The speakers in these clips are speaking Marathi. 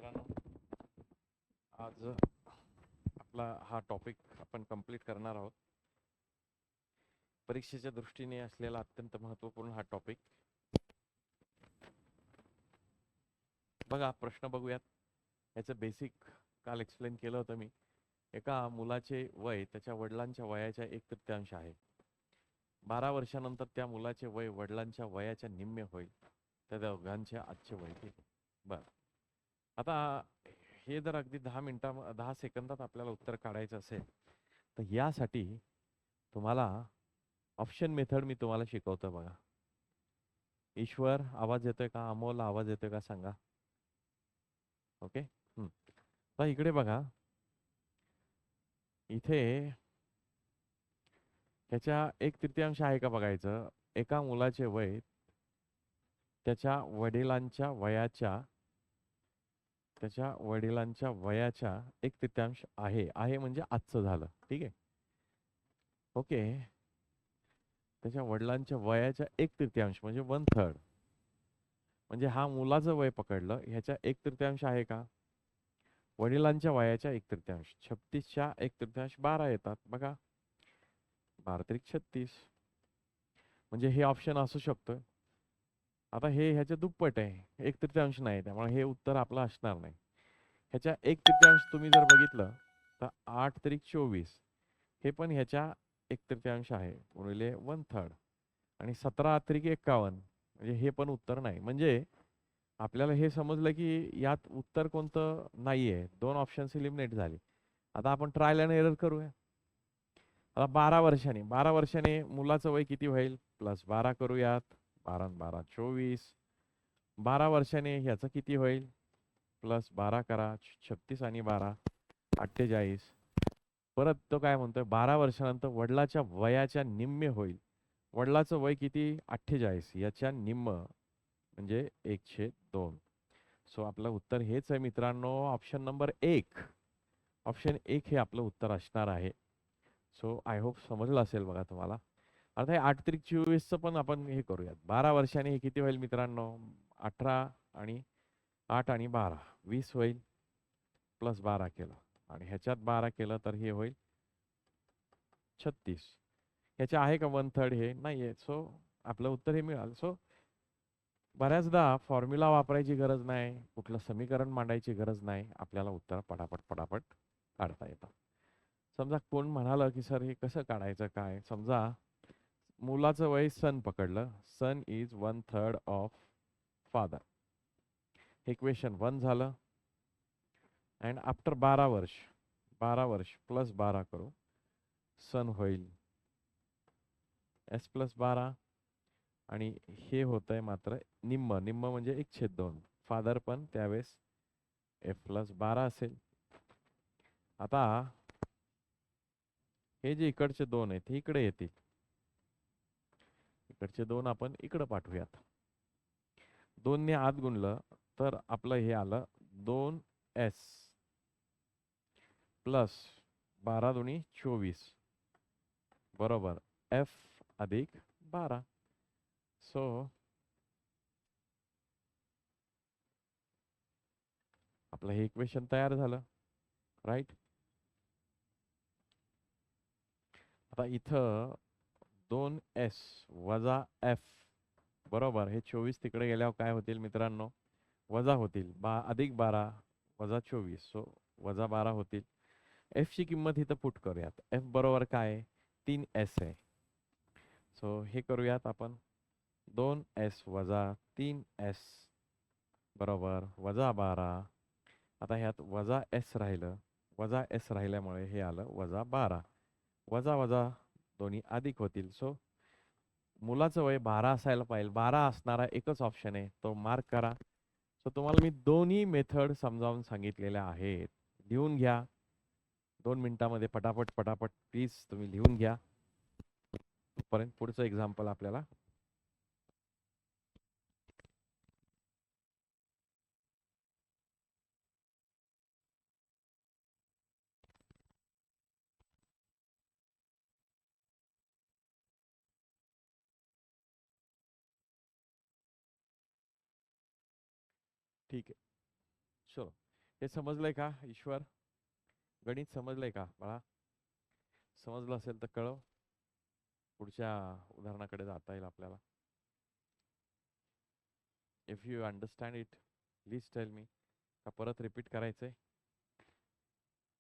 मित्रांनो, आज आपला हा टॉपिक आपण कंप्लीट करणार आहोत. परीक्षेच्या दृष्टीने असलेला अत्यंत महत्त्वपूर्ण हा टॉपिक. बघा, प्रश्न बघूयात. याचं बेसिक काल एक्सप्लेन केलं होतं मी. एका मुलाचे वय त्याच्या वडिलांच्या वयाच्या 1/3 आहे. 12 वर्षानंतर त्या मुलाचे वय वडिलांच्या वयाच्या निम्मे होईल. त्या दोघांचे आजचे वय किती? बरं, आता हे जर अगदी 10 सेकंदात आपल्याला उत्तर काढायचं असेल तर यासाठी तुम्हाला ऑप्शन मेथड मी तुम्हाला शिकवतो. बघा, ईश्वर आवाज येतोय का? अमोल आवाज येतोय का? सांगा. ओके. तर इकडे बघा, इथे ह्याच्या 1/3 आहे का बघायचं. एका मुलाचे वय त्याच्या वडिलांच्या वयाच्या 1/3 आहे म्हणजे आजचं झालं. ठीक आहे. ओके. त्याच्या वडिलांच्या वयाच्या 1/3 म्हणजे 1/3. म्हणजे हा मुलाचं वय पकडलं, ह्याच्या 1/3 आहे का? वडिलांच्या वयाच्या 1/3. 36च्या 1/3 12 येतात. बघा, 12 त्रिक 36. म्हणजे हे ऑप्शन असू शकतं. आता हे ह्याच्या दुप्पट आहे, 1/3 नाही, त्यामुळे हे उत्तर आपलं असणार नाही. ह्याच्या 1/3 तुम्ही जर बघितलं तर 8 त्रिक 24. हे पण ह्याच्या 1/3 आहे गुणिले 1/3. आणि 17 त्रिक 51. म्हणजे हे पण उत्तर नाही. म्हणजे आपल्याला हे समजलं की यात उत्तर कोणतं नाहीये. 2 ऑप्शन्स एलिमिनेट झाले. आता आपण ट्रायल अँड एरर करूया. आता 12 वर्षाने मुलाचं वय किती होईल? +12 करूयात. 12 आणि 12 24. 12 वर्षाने ह्याचं किती होईल? +12 करा. 36 आणि 12 48. परत तो काय म्हणतोय, 12 वर्षानंतर वडिलाच्या वयाच्या निम्मे होईल. वडिलाचं वय किती? 48. याच्या निम्म म्हणजे 1/2. सो आपलं उत्तर हेच आहे मित्रांनो, ऑप्शन नंबर 1. ऑप्शन 1 हे आपलं उत्तर असणार आहे. सो आय होप समजलं असेल बघा तुम्हाला. आता हे 8 त्रिक 24चं पण आपण हे करूयात. 12 वर्षांनी हे किती होईल मित्रांनो? 18 आणि 8 आणि 12 20 होईल. +12 केलं आणि ह्याच्यात 12 केलं तर हे होईल 36. ह्याचे आहे का 1/3? हे नाहीये. सो आपलं उत्तर हे मिळालं. सो बऱ्याचदा फॉर्म्युला वापरायची गरज नाही, कुठलं समीकरण मांडायची गरज नाही. आपल्याला उत्तर पटापट काढता येतं. समजा कोण म्हणालं की सर हे कसं काढायचं काय? समजा मुलाचं वय सन पकडलं. सन इज 1/3 ऑफ फादर. इक्वेशन 1 झालं. अँड आफ्टर 12 वर्ष, 12 वर्ष +12 करू. सन होईल S+12. आणि हे होत आहे मात्र निम्म. निम्म म्हणजे 1/2. फादर पण त्यावेळेस F+12 असेल. आता हे जे इकडचे 2 आहेत हे इकडे येतील. इकडचे 2 आपण इकडे पाठवूयात. 2 ने आत गुणलं तर आपलं हे आलं 2S प्लस 12 दुनी 24 बरोबर F अधिक 12. सो आपलं हे इक्वेशन तयार झालं. राईट. आता इथं 2S वजा F बरोबर. हे 24 तिकडे गेल्यावर काय होतील मित्रांनो? वजा होतील. अधिक 12 वजा 24. सो -12 होतील. F ची किंमत इथं पुट करूयात. F बरोबर काय? 3S आहे. सो हे करूयात आपण. 2S वजा 3S बरोबर -12. आता ह्यात वजा S राहिलं. वजा S राहिल्यामुळे हे आलं -12. वजा वजा दोन्ही अधिक होतील. सो मुलाचं वय 12 असायला पाहिजे. 12 असणारा एकच ऑप्शन आहे, तो मार्क करा. सो तुम्हाला मी दोन्ही मेथड समजावून सांगितलेल्या आहेत. लिहून घ्या. 2 मिनिटामध्ये पटापट प्लीज तुम्ही लिहून घ्या. तोपर्यंत पुढचं एक्झाम्पल आपल्याला ठीक आहे. चलो. हे समजलंय का ईश्वर? गणित समजलंय का बाळा? समजलं असेल तर कळव, पुढच्या उदाहरणाकडे जाता येईल आपल्याला. If you understand it please tell me. का परत रिपीट करायचंय?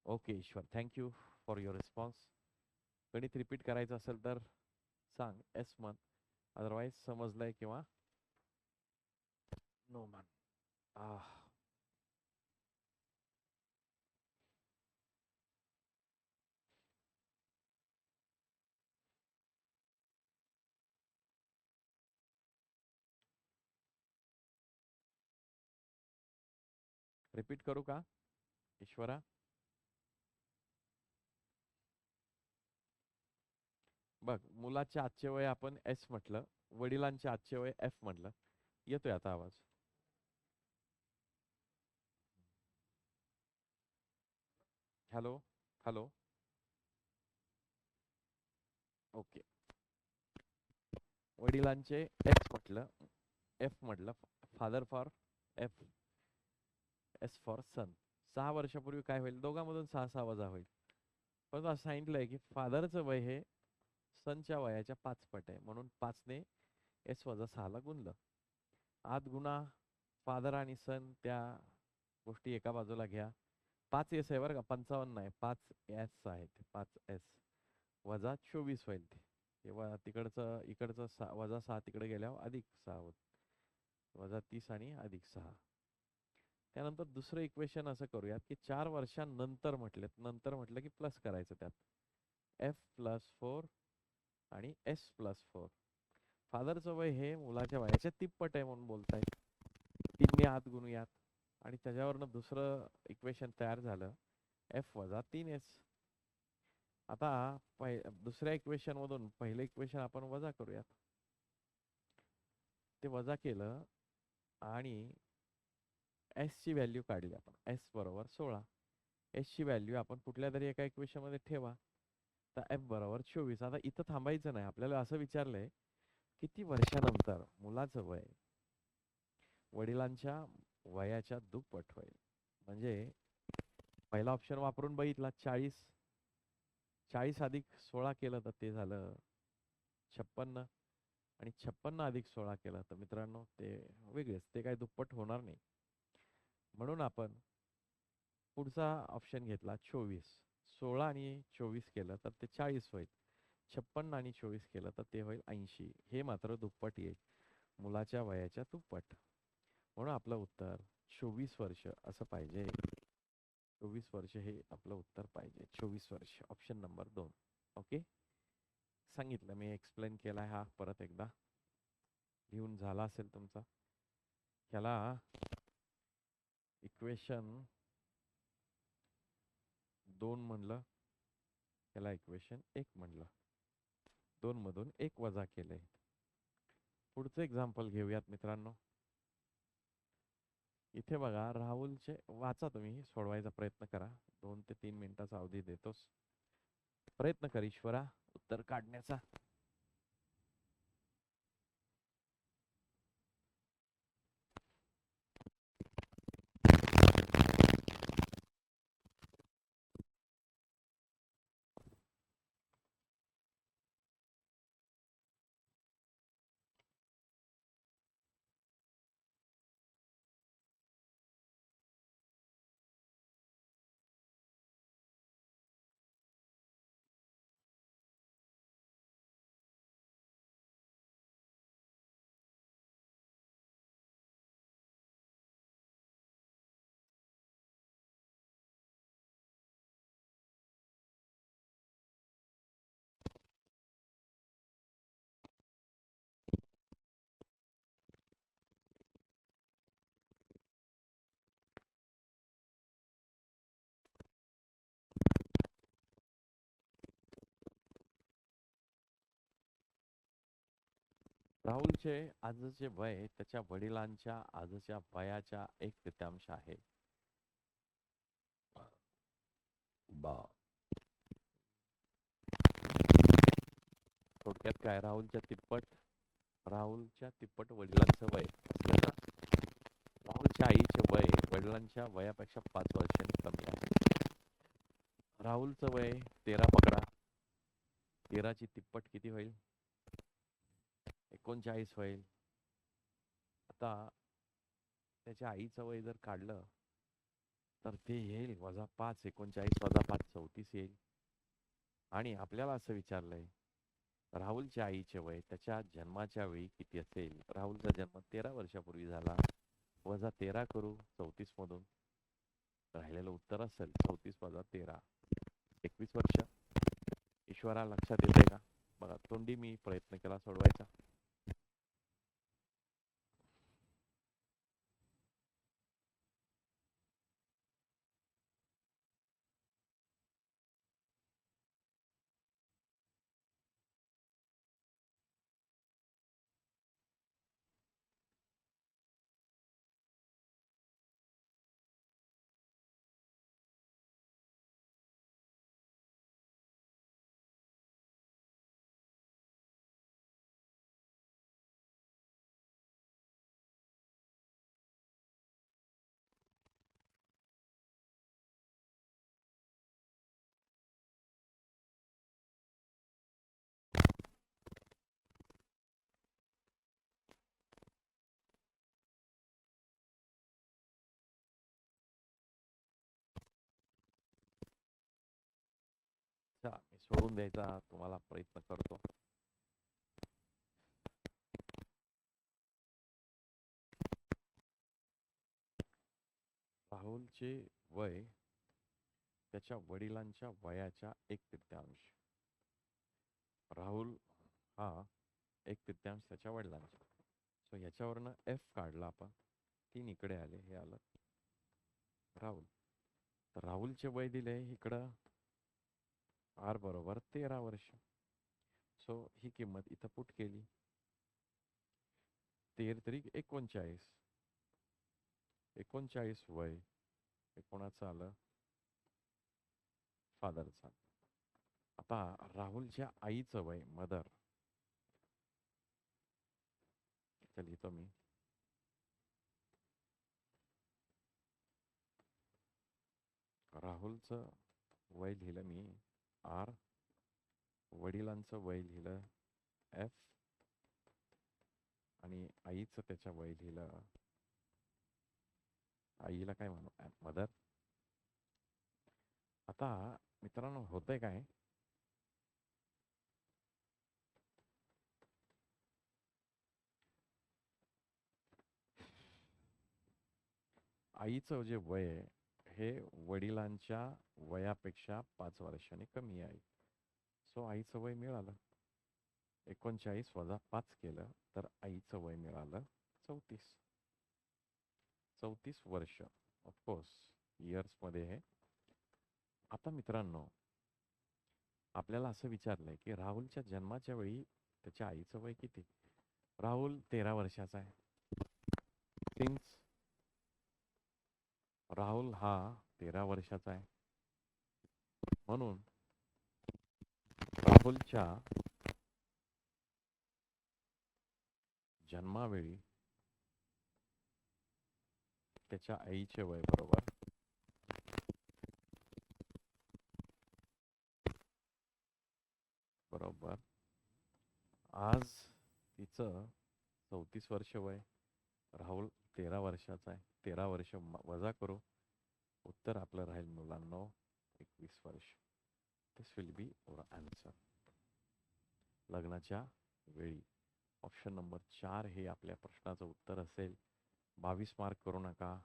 Okay Ishwar, thank you for your response. गणित रिपीट करायचं असेल तर सांग, एस म्हण. अदरवाईज समजलंय किंवा नो म्हण. रिपीट करू का ईश्वरा? बघ, मुलाचे आजचे वय आपण एस म्हटलं, वडिलांचे आजचे वय एफ म्हटलं. येतोय आता आवाज? Hello hello. ओके. वडिलांचे एस म्हटलं, एफ म्हटलं, father for F, S for son. 6 वर्षापूर्वी काय होईल? दोघांमधून 6 वजा होईल. पण असं सांगितलंय की फादरचं वय हे सनच्या वयाच्या 5 पट आहे, म्हणून 5ने S - 6 ला गुणलं. आत गुणा फादर आणि सन, त्या गोष्टी एका बाजूला घ्या. 5S आहे बरं का, 55 आहे. 5S आहेत. 5S वजा 24 होईल ते. तेव्हा तिकडचं इकडचं -6 तिकडे गेल्यावर +6 होत. -30 आणि +6. त्यानंतर दुसरं इक्वेशन असं करूयात की 4 वर्षांनंतर नंतर म्हटलं की प्लस करायचं त्यात. F+4 आणि S+4. फादरचं वय हे मुलाच्या वयाच्या तिप्पट आहे म्हणून बोलतायत. 3ने आत गुणूयात आणि त्याच्यावरनं दुसरं इक्वेशन तयार झालं, F - 3S. आता दुसऱ्या इक्वेशन मधून पहिलं इक्वेशन आपण वजा करूयात. ते वजा केलं आणि एस ची व्हॅल्यू काढली आपण. एस बरोबर 16. एस ची व्हॅल्यू आपण कुठल्या तरी एका इक्वेशन मध्ये ठेवा. तर एफ बरोबर 24. आता इथं थांबायचं नाही. आपल्याला असं विचारलंय, किती वर्षानंतर मुलाचं वय वडिलांच्या वयाच्या दुप्पट होईल. म्हणजे पहिला ऑप्शन वापरून बघितला, 40. 40 अधिक 16 केलं तर ते झालं 56. आणि 56 अधिक 16 केलं तर मित्रांनो ते वेगळेच, ते काही दुप्पट होणार नाही. म्हणून आपण पुढचा ऑप्शन घेतला 24. 16 आणि 24 केलं तर ते 40 होईल. 56 आणि 24 केलं तर ते होईल 80. हे मात्र दुप्पट येईल, मुलाच्या वयाच्या दुप्पट. म्हणून आपलं उत्तर 24 वर्ष असं पाहिजे. 24 वर्ष हे आपलं उत्तर पाहिजे. 24 वर्ष, ऑप्शन नंबर 2. ओके, सांगितलं मी, एक्सप्लेन केलाय हा परत एकदा. लिहून झाला असेल तुमचा. ह्याला इक्वेशन 2 म्हणलं, याला इक्वेशन 1 म्हणलं. 2 मधून 1 वजा केलंय. पुढचं एक्झाम्पल घेऊयात मित्रांनो. इथे बघा, राहुलचे, वाचा तुम्ही, सोडवायचा प्रयत्न करा. 2 ते 3 मिनिटाचा अवधी देतोस. प्रयत्न कर ईश्वरा उत्तर काढण्याचा. राहुलचे आजचे वय त्याच्या वडिलांच्या आजच्या वयाच्या 1/3 आहे. बा, थोडक्यात काय, राहुलच्या तिप्पट वडिलांचं वय असलं ना. राहुलच्या आईचे वय वडिलांच्या वयापेक्षा 5 वर्षांनी कमी आहे. राहुलचं वय 13 पकडा. 13ची तिप्पट किती होईल? 39 होईल. आता त्याच्या आईचं वय जर काढलं तर ते येईल -5. 39 -5 34 येईल. आणि आपल्याला असं विचारलंय राहुलच्या आईचे वय त्याच्या जन्माच्या वेळी किती असेल? राहुलचा जन्म 13 वर्षापूर्वी झाला. -13 करू 34 मधून. राहिलेलं उत्तर असेल 34 - 13 21 वर्ष. ईश्वरा लक्षात येते का? बघा, तोंडी मी प्रयत्न केला सोडवायचा. मी सोडून द्यायचा तुम्हाला प्रयत्न करतो. राहुलचे वय त्याच्या वडिलांच्या वयाच्या 1/3. राहुल हा 1/3 त्याच्या वडिलांचा. सो याच्यावरनं एफ काढला आपण. 3 इकडे आले, हे आलं राहुल. तर राहुलचे वय दिले इकडं आर बरोबर 13 वर्ष. सो ही किंमत इथं पुट केली. 13 - 39. 39 वय हे कोणाचं आलं? फादरचा. आता राहुलच्या आईचं वय मदर. लिहितो मी. राहुलचं वय लिहिलं मी आर. वडिलांचं वय लिहिलं एफ. आणि आईचं त्याच्या वय लिहिलं, आईला काय म्हणू, मदर. आता मित्रांनो होतंय काय, आईचं जे वय आहे हे वडिलांच्या वयापेक्षा 5 वर्षांनी कमी आहे. सो आईचं वय मिळालं. 39 - 5 केलं तर आईचं वय मिळालं 34. 34 वर्ष. ऑफकोर्स इयर्समध्ये आहे. आता मित्रांनो आपल्याला असं विचारलंय की राहुलच्या जन्माच्या वेळी त्याच्या आईचं वय किती? राहुल 13 वर्षाचा आहे. सिन्स राहुल हा 13 वर्षाचा आहे, म्हणून राहुलच्या जन्मावेळी त्याच्या आईचे वय बरोबर आज तिचं 34 वर्ष वय. राहुल 13 वर्षाचा आहे. 13 वर्ष वजा करू, उत्तर आपलं राहील मुलांना 21 वर्ष. दिस विल बी अवर आन्सर. लग्नाच्या वेळी ऑप्शन नंबर 4 हे आपल्या प्रश्नाचं उत्तर असेल. 22 मार्क करू नका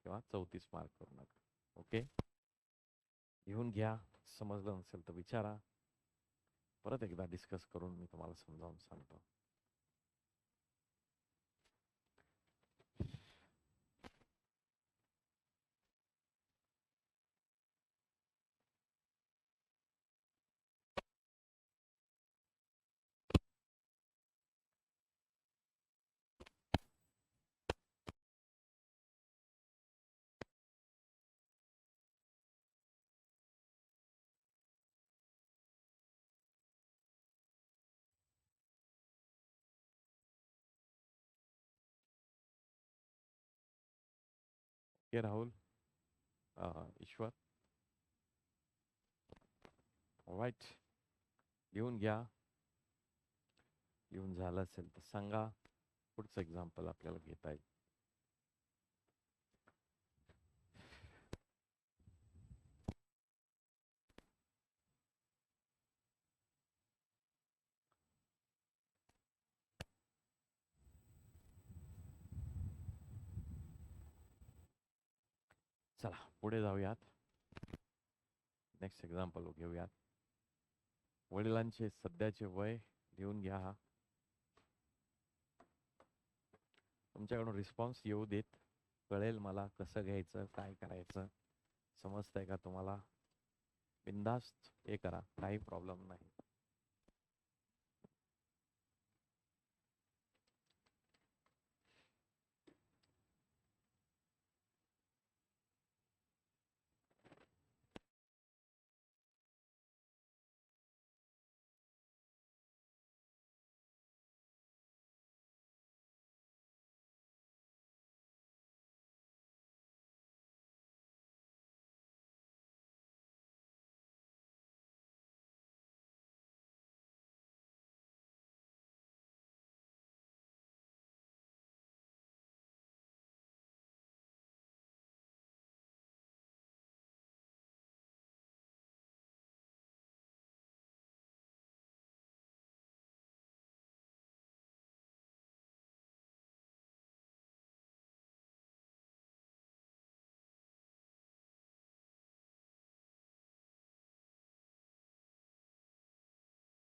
किंवा 34 मार्क करू नका. ओके, लिहून घ्या. समजलं नसेल तर विचारा. परत एकदा डिस्कस करून मी तुम्हाला समजावून सांगतो. के राहुल, ईश्वर. राईट, लिहून घ्या. लिहून झालं असेल तर सांगा. पुढचं एक्झाम्पल आपल्याला घेता येईल. चला पुढे जाऊयात. नेक्स्ट एक्झाम्पल घेऊयात. वडिलांचे सध्याचे वय लिहून घ्या. तुमच्याकडून रिस्पॉन्स येऊ देत, कळेल मला कसं घ्यायचं, काय करायचं. समजतंय का तुम्हाला? बिंदास्त हे करा, काही प्रॉब्लेम नाही.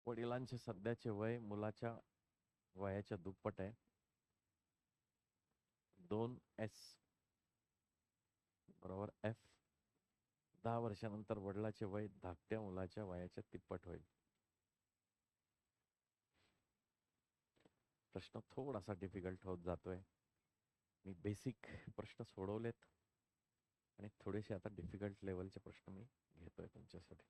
वडिलांचे सध्याचे वय मुलाच्या वयाच्या दुप्पट आहे. 2S बरोबर F. 10 वर्षानंतर वडिलाचे वय धाकट्या मुलाच्या वयाच्या तिप्पट होईल. प्रश्न थोडासा डिफिकल्ट होत जातोय. मी बेसिक प्रश्न सोडवलेत आणि थोडेसे आता डिफिकल्ट लेवलचे प्रश्न मी घेतोय तुमच्यासाठी.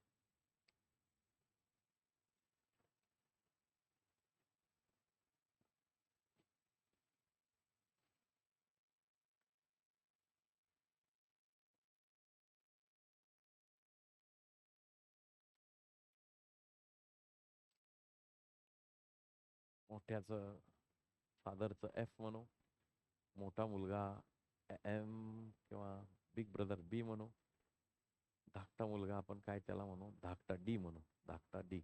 मोठ्याचं फादरचं F म्हणू, मोठा मुलगा M किंवा बिग ब्रदर B म्हणू, धाकटा मुलगा आपण काय त्याला म्हणू, धाकटा D म्हणू, धाकटा D.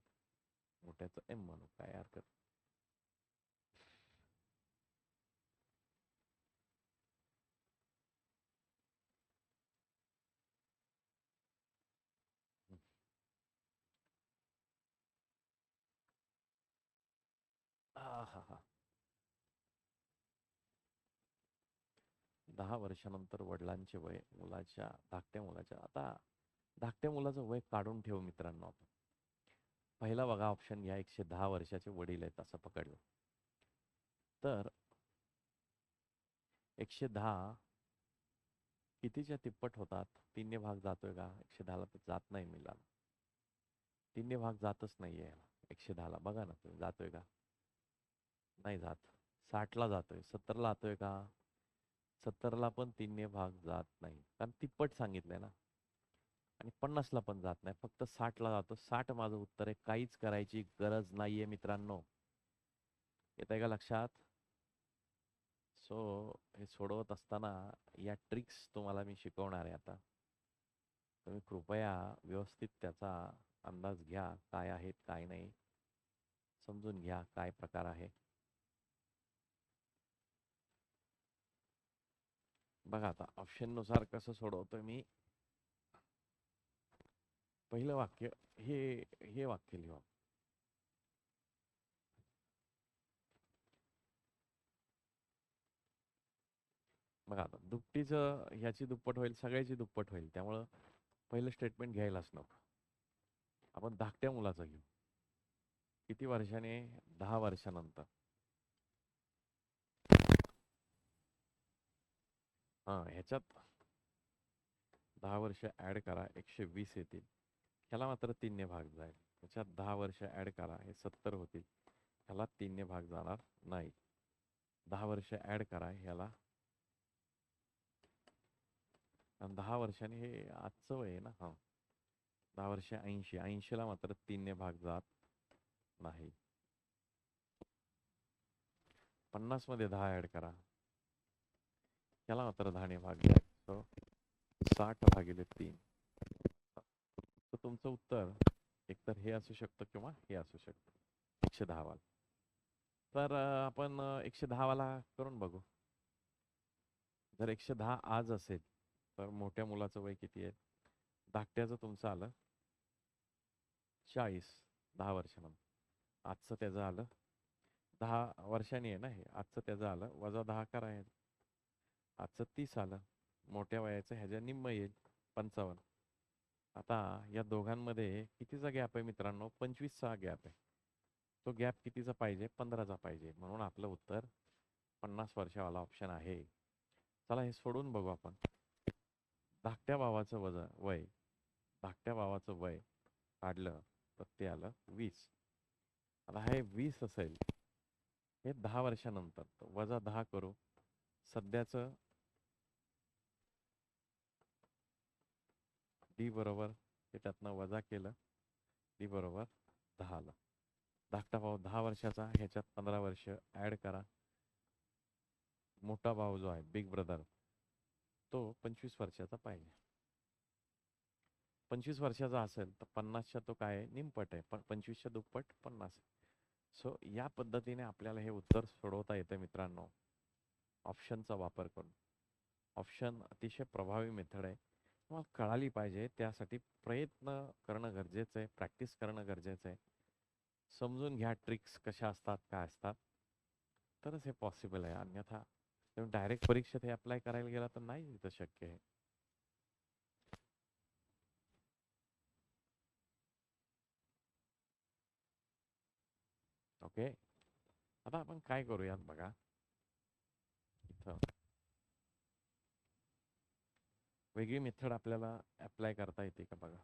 मोठ्याचं M म्हणू, काय हरकत. हा 10 वर्षानंतर वडिलांचे वय मुलाच्या धाकट्या मुलाच्या. आता धाकट्या मुलाचं वय काढून ठेवू मित्रांनो. आपण पहिला बघा ऑप्शन घ्या, 110 वर्षाचे वडील आहेत असं पकडलं तर 110 कितीच्या तिप्पट होतात? 3ने भाग जातोय का? 110ला तर जात नाही मिळाला. 3ने भाग जातच नाहीये 110ला. बघा ना तुम्ही, जातोय का? नाही जात. 60ला जातोय. 70ला जातोय का? 70ला पण 3ने भाग जात नाही, कारण तिप्पट सांगितलंय ना. आणि 50ला पण जात नाही, फक्त 60ला जातो. 60 माझं उत्तर आहे. काहीच करायची गरज नाहीये मित्रांनो. येत आहे का लक्षात? सो हे सोडवत असताना या ट्रिक्स तुम्हाला मी शिकवणार आहे आता. तुम्ही कृपया व्यवस्थित त्याचा अंदाज घ्या, काय आहेत काय नाही समजून घ्या, काय प्रकार आहे. बघा आता ऑप्शननुसार कसं सोडवतोय मी. पहिलं वाक्य हे वाक्य लिहा. बघा आता दुपटीचं ह्याची दुप्पट होईल, सगळ्याची दुप्पट होईल. त्यामुळं पहिलं स्टेटमेंट घ्यायलाच नको. आपण धाकट्या मुलाचं घेऊ. किती वर्षाने? 10 वर्षानंतर. ह्याच्यात 10 वर्ष ऍड करा, 120 येतील. ह्याला मात्र 3ने भाग जाईल. ह्याच्यात 10 वर्ष ऍड करा, हे 70 होतील. ह्याला 3ने भाग जाणार नाही. 10 वर्ष ऍड करा, ह्याला आणि 10 वर्षांनी हे आजचं वय आहे ना. हा, 10 वर्ष 80, 80ला मात्र 3ने भाग जात नाही. 50 मध्ये 10 ऍड करा, याला मात्र 10ने भाग द्या. सो 60/3. तर तुमचं उत्तर एकतर हे असू शकतं किंवा हे असू शकतं, 110 वाला. तर आपण 110 वाला करून बघू. जर 110 आज असेल तर मोठ्या मुलाचं वय किती आहे? धाकट्याचं तुमचं आलं 40, 10 वर्षानंतर. आजचं त्याचं आलं 10 वर्षांनी आहे ना हे. आजचं त्याचं आलं -10 करा. आजचं 30 आलं. मोठ्या वयाचं ह्याच्या निम्म येईल, 55. आता या दोघांमध्ये कितीचा गॅप आहे मित्रांनो? 25चा गॅप आहे. तो गॅप कितीचा पाहिजे? 15चा पाहिजे. म्हणून आपलं उत्तर 50 वर्षावाला ऑप्शन आहे. चला हे सोडून बघू आपण. धाकट्या भावाचं वय, धाकट्या भावाचं वय काढलं तर ते आलं 20. आता हे 20 असेल, हे 10 वर्षानंतर -10 करू. सध्याचं डी बरोबर हे त्यातनं वजा केलं, डी बरोबर 10 आलं. धाकटा भाऊ 10 वर्षाचा, ह्याच्यात 15 वर्ष ऍड करा. मोठा भाऊ जो आहे बिग ब्रदर, तो 25 वर्षाचा पाहिजे. 25 वर्षाचा असेल तर 50च्या तो काय आहे? निमपट आहे. पण 25च्या दुप्पट 50 आहे. सो या पद्धतीने आपल्याला हे उत्तर सोडवता येतं मित्रांनो, ऑप्शनचा वापर करून. ऑप्शन अतिशय प्रभावी मेथड आहे. तुम्हाला कळाली पाहिजे, त्यासाठी प्रयत्न करणं गरजेचं आहे, प्रॅक्टिस करणं गरजेचं आहे. समजून घ्या ट्रिक्स कशा असतात, काय असतात, तरच हे पॉसिबल आहे. अन्यथा तुम्ही डायरेक्ट परीक्षेत हे अप्लाय करायला गेला तर नाही इथं शक्य आहे. ओके, आता आपण काय करूयात बघा. इथं वेगळी मेथड आपल्याला अप्लाय करता येते का बघा.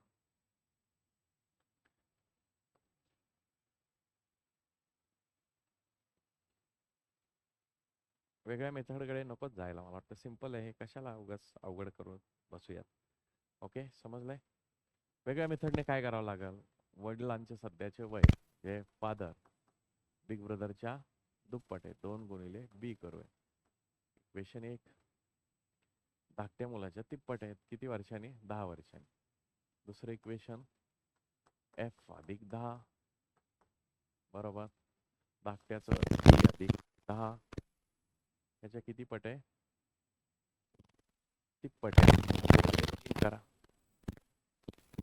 वेगळ्या मेथडकडे नकोच जायला, मला वाटतं सिम्पल आहे. कशाला उगाच अवघड करून बसूयात. ओके, समजलंय? वेगळ्या मेथडने काय करावं लागेल? वडिलांचे सध्याचे वय, जे फादर बिग ब्रदरच्या दुप्पट आहे, 2 गुणिले बी करूया. इक्वेशन 1. धाकट्या मुलाच्या तिप्पट आहेत, किती वर्षांनी? 10 वर्षांनी. दुसरं इक्वेशन एफ अधिक 10 बरोबर धाकट्याचं डी अधिक 10, ह्याच्या किती पट आहे? तिप्पट आहे. करा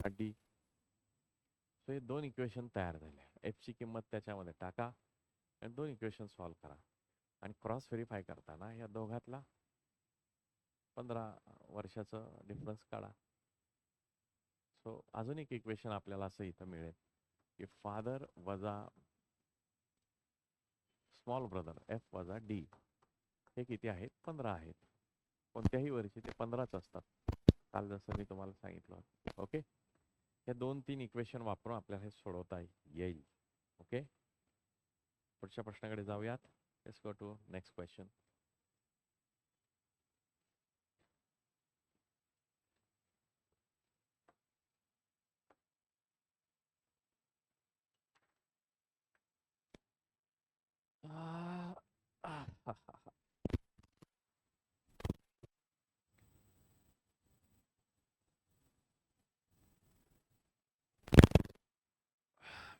डी. सो हे 2 इक्वेशन तयार झाले. एफची किंमत त्याच्यामध्ये टाका आणि 2 इक्वेशन सॉल्व्ह करा. आणि क्रॉस व्हेरीफाय करताना या दोघातला 15 वर्षाचं डिफरन्स काढा. सो अजून एक इक्वेशन आपल्याला असं इथं मिळेल की फादर वजा स्मॉल ब्रदर एफ वजा डी हे किती आहेत? 15 आहेत. कोणत्याही वर्षी ते 15च असतात, काल जसं मी तुम्हाला सांगितलं. ओके, हे 2-3 इक्वेशन वापरून आपल्याला हे सोडवता येईल. ओके, पुढच्या प्रश्नाकडे जाऊयात. Let's go to next question.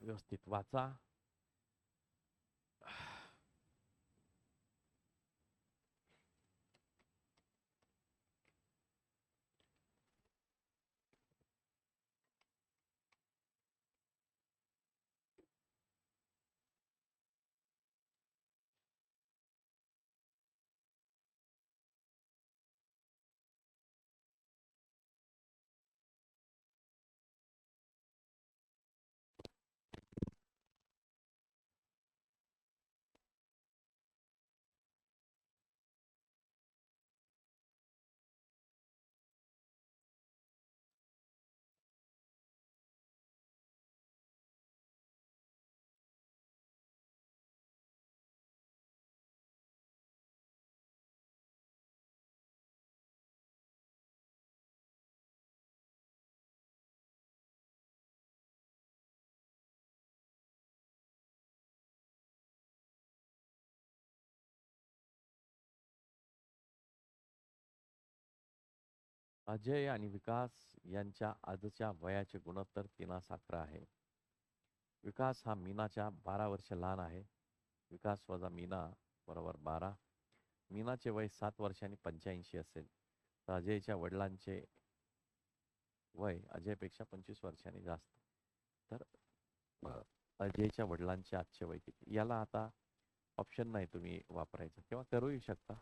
व्यवस्थित वाचा. अजय आणि विकास यांच्या आजच्या वयाचे गुणोत्तर 3:11 आहे. विकास हा मीनाच्या 12 वर्ष लहान आहे. विकास वजा मीना बरोबर 12. मीनाचे वय 7 वर्षांनी 85 असेल तर अजयच्या वडिलांचे वय अजयपेक्षा 25 वर्षांनी जास्त. तर अजयच्या वडिलांचे आजचे वय किती? याला आता ऑप्शन नाही तुम्ही वापरायचं किंवा करूही शकता.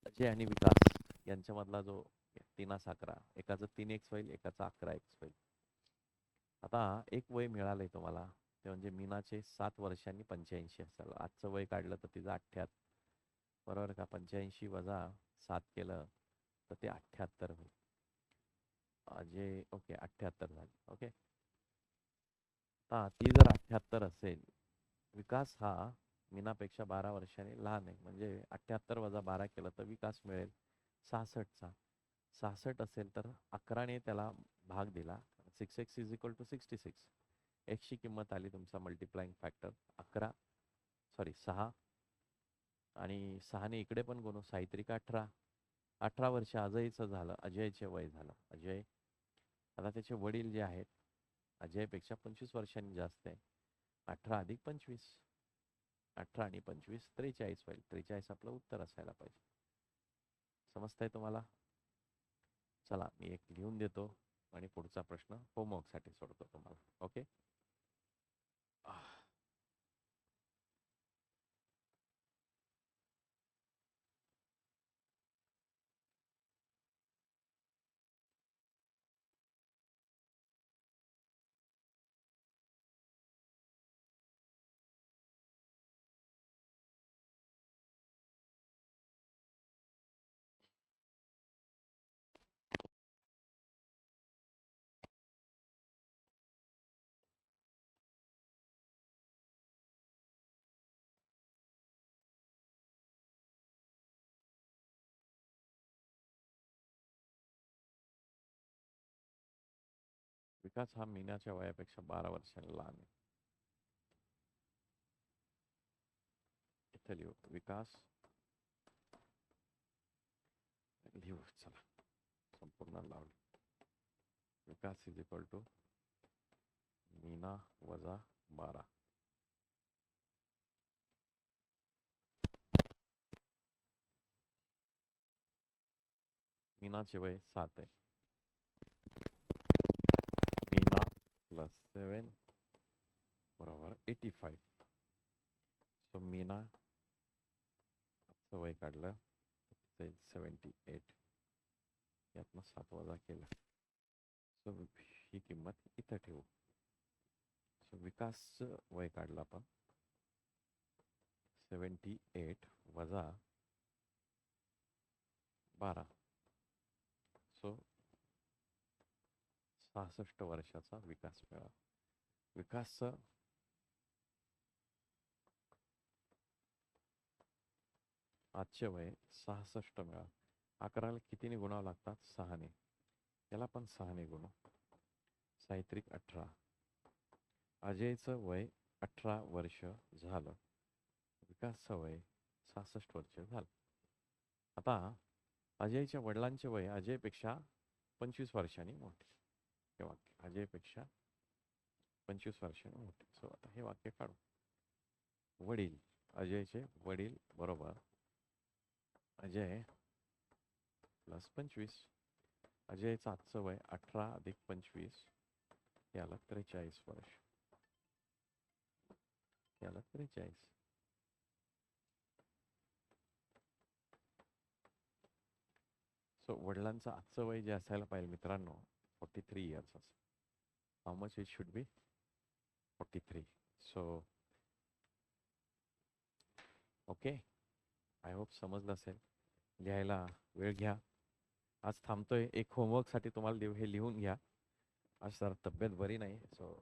अजय आणि विकास यांच्यामधला जो 3:11, एकाचं 3x होईल, एकाचा 11x होईल. आता एक वय मिळालंय तुम्हाला, ते म्हणजे मीनाचे 7 वर्षांनी 85 असेल. आजचं वय काढलं तर तिचं 78, बरोबर का? 85 वजा 7 केलं तर ते 78 होईल. अजय ओके 78 झाले. ओके, आता ती जर 78 असेल, विकास हा मीनापेक्षा 12 वर्षांनी लहान आहे, म्हणजे 78 वजा 12 केलं तर विकास मिळेल 66चा. 66 असेल तर 11ने त्याला भाग दिला. 6x is equal to 66. एक्सची किंमत आली तुमचा मल्टिप्लाइंग फॅक्टर 11, सॉरी 6, आणि 6ने इकडे पण गुणू, साहित्रिक 18. 18 वर्ष अजयचं झालं, अजयचे वय झालं. अजय, आता त्याचे वडील जे आहेत अजयपेक्षा 25 वर्षांनी जास्त आहे. 18 अधिक 25, 18 आणि 25 43 होईल. 43 आपलं उत्तर असायला पाहिजे. समजतंय तुम्हाला? चला मी एक लिहून देतो आणि पुढचा प्रश्न होमवर्कसाठी सोडतो तुम्हाला. ओके, विकास हा मीनाच्या वयापेक्षा 12 वर्षांनी लहान आहे. इथे लिहू विकास, लिहू, चला संपूर्ण लावले. विकास इज इक्वल टू मीना वजा 12. मीनाचे वय 7 आहे. मीना प्लस 7 बरोबर 85. सो मीना वय काढलं 78, यातनं 7 वजा केलं. सो ही किंमत इथं ठेवू. सो विकासचं वय काढलं आपण 78 वजा 12. सो 66 वर्षाचा विकास मिळाला. विकासचं आजचे वय 66 मिळालं. 11ला कितीने गुणावं लागतात? 6ने. याला पण 6ने गुणू. साहित्रिक 18. अजयचं वय 18 वर्ष झालं. विकासचं वय 66 वर्ष झालं. आता अजयच्या वडिलांचे वय अजयपेक्षा 25 वर्षांनी मोठे. हे वाक्य अजयपेक्षा 25 वर्षांनी मोठे. सो आता हे वाक्य काढू. वडील, अजयचे वडील बरोबर अजय प्लस 25. अजयचं आजचं वय 18 अधिक 25, याला 43 वर्ष. याला 43. सो वडिलांचं आजचं वय जे असायला पाहिजे मित्रांनो 43 इयर्स असं. How much it should be? 43. So okay, I hope समजलं असेल. लिहायला वेळ घ्या. आज थांबतोय. एक होमवर्कसाठी तुम्हाला हे लिहून घ्या. आज जरा तब्येत बरी नाही, सो